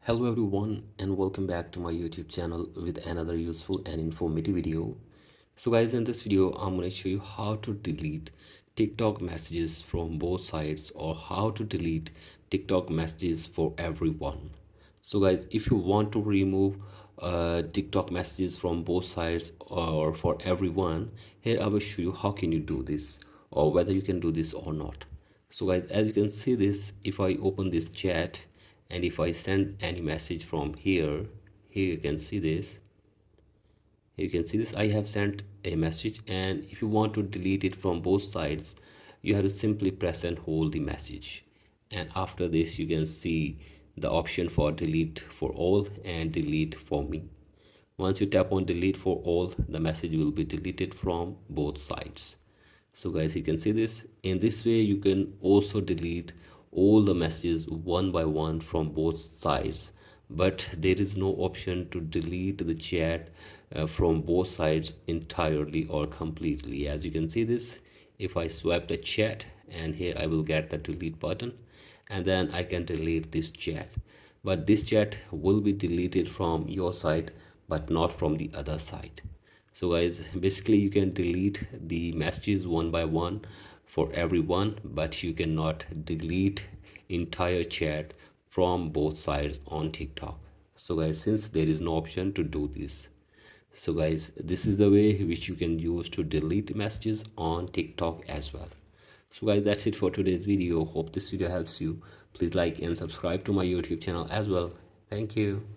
Hello everyone and welcome back to my YouTube channel with another useful and informative video. So guys, in this video I'm going to show you how to delete TikTok messages from both sides or how to delete TikTok messages for everyone. So guys, if you want to remove TikTok messages from both sides or for everyone, here I will show you how can you do this or whether you can do this or not. So guys, as you can see this, if I open this chat and if I send any message from here you can see this. You can see this, I have sent a message, and if you want to delete it from both sides, you have to simply press and hold the message. And after this, you can see the option for delete for all and delete for me. Once you tap on delete for all, the message will be deleted from both sides. So guys, you can see this. In this way, you can also delete all the messages one by one from both sides, but there is no option to delete the chat from both sides entirely or completely. As you can see this, if I swipe the chat, and here I will get the delete button, and then I can delete this chat, but this chat will be deleted from your side but not from the other side. So guys, basically you can delete the messages one by one for everyone, but you cannot delete entire chat from both sides on TikTok. So guys, since there is no option to do this, so guys, this is the way which you can use to delete messages on TikTok as well. So guys, that's it for today's video. Hope this video helps you. Please like and subscribe to my YouTube channel as well. Thank you.